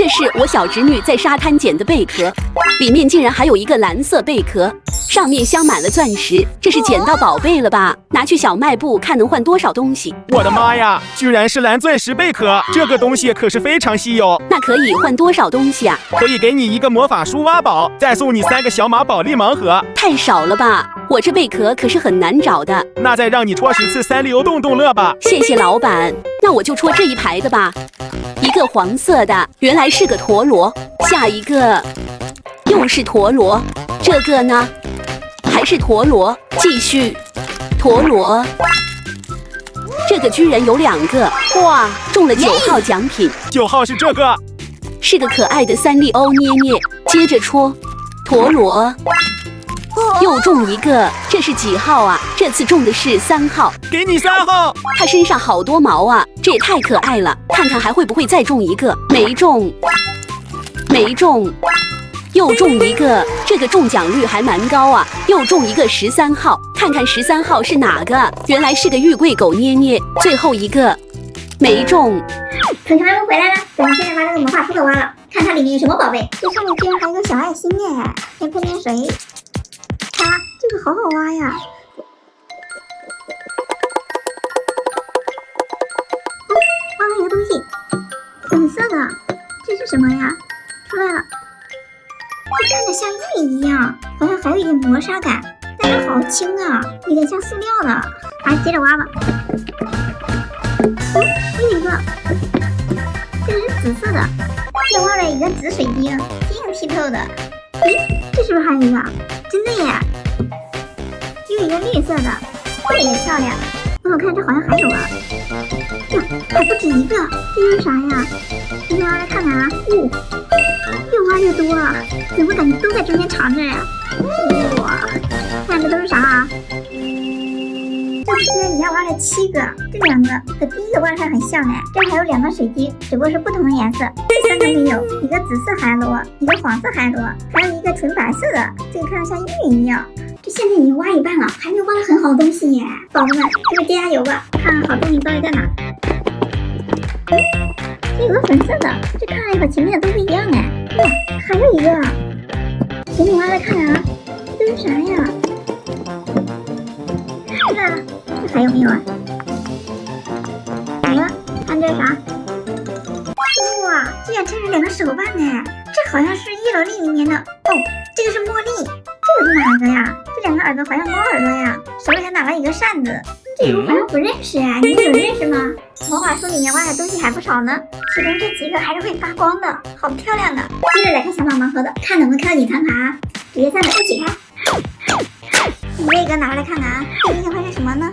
这是我小侄女在沙滩捡的贝壳，里面竟然还有一个蓝色贝壳，上面镶满了钻石，这是捡到宝贝了吧？拿去小卖部看能换多少东西。我的妈呀，居然是蓝钻石贝壳，这个东西可是非常稀有。那可以换多少东西啊？可以给你一个魔法书挖宝，再送你3个小马宝莉盲盒。太少了吧？我这贝壳可是很难找的。那再让你戳10次3丽鸥动动乐吧。谢谢老板，那我就戳这一排的吧。一个黄色的，原来是个陀螺。下一个又是陀螺，这个呢还是陀螺，继续陀螺。这个居然有2个，哇，中了9号奖品。9号是这个，是个可爱的3丽鸥捏捏。接着戳陀螺，又中一个，这是几号啊？这次中的是3号，给你3号。它身上好多毛啊，这也太可爱了。看看还会不会再中一个？没中，没中，又中一个，这个中奖率还蛮高啊。又中一个13号，看看13号是哪个？原来是个玉桂狗捏捏。最后一个没中。同学们回来了，咱们现在把这个魔法书给挖了，看它里面有什么宝贝。这上面居然还有个小爱心耶，先喷点水。啊，这个好好挖呀！哦，挖了一个东西，粉色的，这是什么呀？出来了，这看着像玉一样，好像还有一点磨砂感，但是好轻啊，有点像塑料的。啊，接着挖吧。哦，又一个，这个是紫色的，又挖了一个紫水晶，晶莹剔透的。咦，这是不是还有一个？真的耶！又一个绿色的，这也漂亮。我看这好像还有啊，哟，还不止一个。这是啥呀？今天挖来看看啊。越挖越多啊，怎么感觉都在中间藏着呀？哇，看这都是啥啊？这次居然一下挖了7个，这2个和第一个挖出来很像哎。这还有2个水晶，只不过是不同的颜色。这3个没有，一个紫色海螺，一个黄色海螺，还有一个纯白色的，这个看着像玉一样。这现在已经挖一半了，还没有挖到很好的东西耶！宝宝们，这个加油吧，看好东西到底在哪。这有个粉色的，这看来和前面的都不一样哎。哇，还有一个，给你挖来看看啊，这都是啥呀？这还有没有啊？没了，看这是啥？哇，居然撑着2个手办呢！这好像是叶罗丽里面的哦，这个是茉莉，这个是哪个呀？这2个耳朵好像猫耳朵呀，手里还拿了一个扇子。这个我好像不认识哎，你们有认识吗？魔法书里面挖的东西还不少呢，其中这几个还是会发光的，好漂亮的。接着来看小马盲盒的，看能不能看到隐藏卡啊！直接3个一起开。这个拿来看看啊，这个会是什么呢？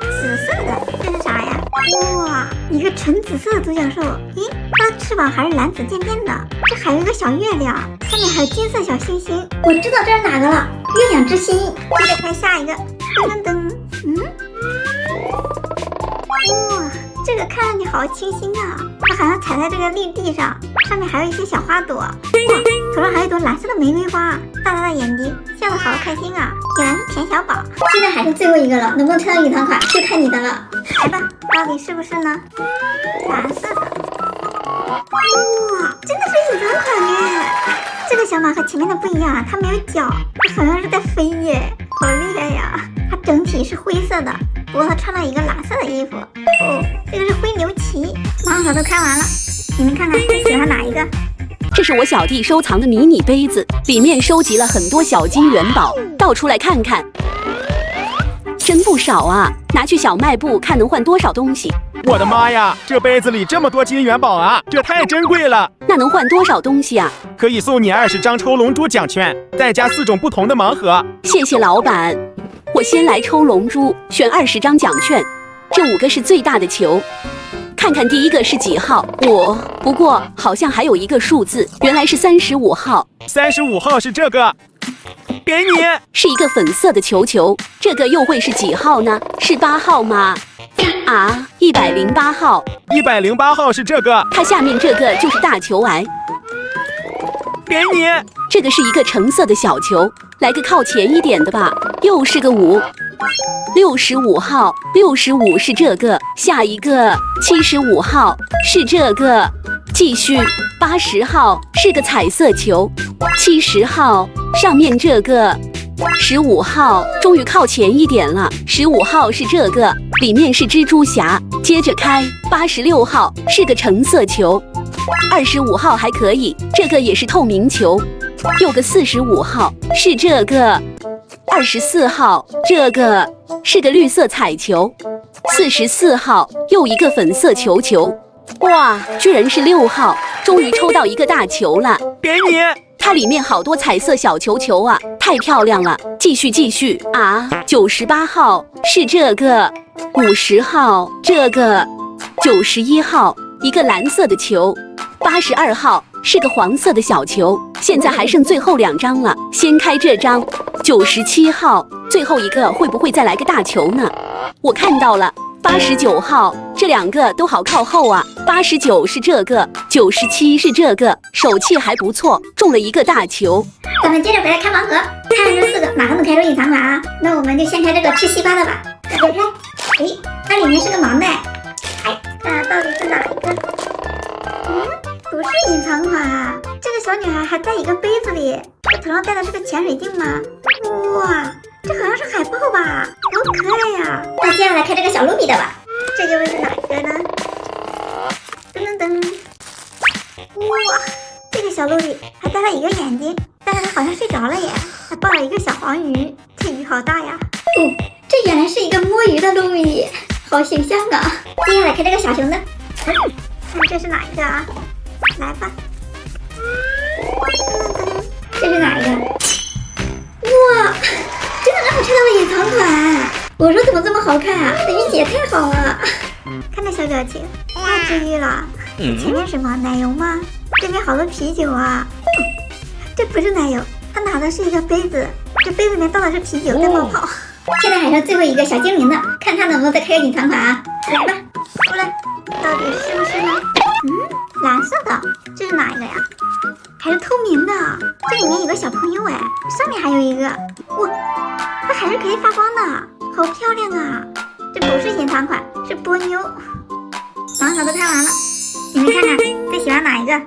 紫色的，这是啥呀？哇，一个纯紫色的独角兽，咦，它的翅膀还是蓝紫渐变的。这还有一个小月亮，下面还有金色小星星。我知道这是哪个了，月亮之心。接着看下一个，噔噔噔，哇，这个看上去好清新啊，它好像踩在这个绿地上，上面还有一些小花朵。哇，头上还有一朵蓝色的玫瑰花，大大的眼睛，笑得好开心啊！原来是甜小宝。现在还是最后一个了，能不能抽到隐藏卡就看你的了。来吧，到底是不是呢？蓝色的。哇，真的是隐藏卡耶！这个小马和前面的不一样啊，它没有脚，它好像是在飞耶，好厉害呀！它整体是灰色的，不过它穿了一个蓝色的衣服。哦，这个是灰牛旗。盲盒都开完了，你们看看最喜欢哪一个？这是我小弟收藏的迷你杯子，里面收集了很多小金元宝，倒出来看看，真不少啊！拿去小卖部看能换多少东西。我的妈呀，这杯子里这么多金元宝啊，这太珍贵了。那能换多少东西啊？可以送你20张抽龙珠奖券，再加4种不同的盲盒。谢谢老板。我先来抽龙珠，选20张奖券，这5个是最大的球。看看第一个是几号？不过好像还有一个数字，原来是35号。35号是这个，给你。是一个粉色的球球，这个又会是几号呢？是8号吗？啊，108号。108号是这个，它下面这个就是大球癌。给你。这个是一个橙色的小球，来个靠前一点的吧。又是个5。65号，65是这个，下一个75号是这个，继续，80号是个彩色球，70号上面这个，15号终于靠前一点了，15号是这个，里面是蜘蛛侠。接着开，86号是个橙色球，25号还可以，这个也是透明球。又个45号是这个，24号这个是个绿色彩球，44号又一个粉色球球。哇，居然是6号，终于抽到一个大球了，给你。它里面好多彩色小球球啊，太漂亮了！继续啊！98号是这个，50号这个，91号一个蓝色的球，82号是个黄色的小球。现在还剩最后2张了，先开这张。97号最后一个会不会再来个大球呢？我看到了。89号，这2个都好靠后啊。89是这个，97是这个，手气还不错，中了一个大球。咱们接着回来开盲盒，看这4个哪个能开出隐藏款啊？那我们就先开这个吃西瓜的吧。开，哎，它里面是个盲袋，哎，看到底是哪一个？不是隐藏款啊！这个小女孩还在一个杯子里，这头上戴的是个潜水镜吗？哇，这好像是海豹吧，好可爱呀！那接下来开这个小卢比的吧，这个会是哪一个呢？噔，哇，这个小卢比还戴了一个眼睛，但是它好像睡着了耶，还抱了一个小黄鱼，这鱼好大呀！哦，这原来是一个摸鱼的卢比，好形象啊！接下来开这个小熊的，看这是哪一个啊？来吧，这是哪一个？哇，真的让我拆到了隐藏款！我说怎么这么好看啊？这运气也太好了！看这小表情，太治愈了。前面什么奶油吗？这边好多啤酒啊！这不是奶油，它拿的是一个杯子，这杯子里面倒的是啤酒在冒泡。现在还剩最后一个小精灵的，看它能不能再开个隐藏款啊！来吧，出来，到底是不是呢？蓝色的，这是哪一个呀？还是透明的，这里面有个小朋友哎，上面还有一个，哇，它还是可以发光的，好漂亮啊！这不是隐藏款，是波妞。盲盒都开完了，你们看看最喜欢哪一个？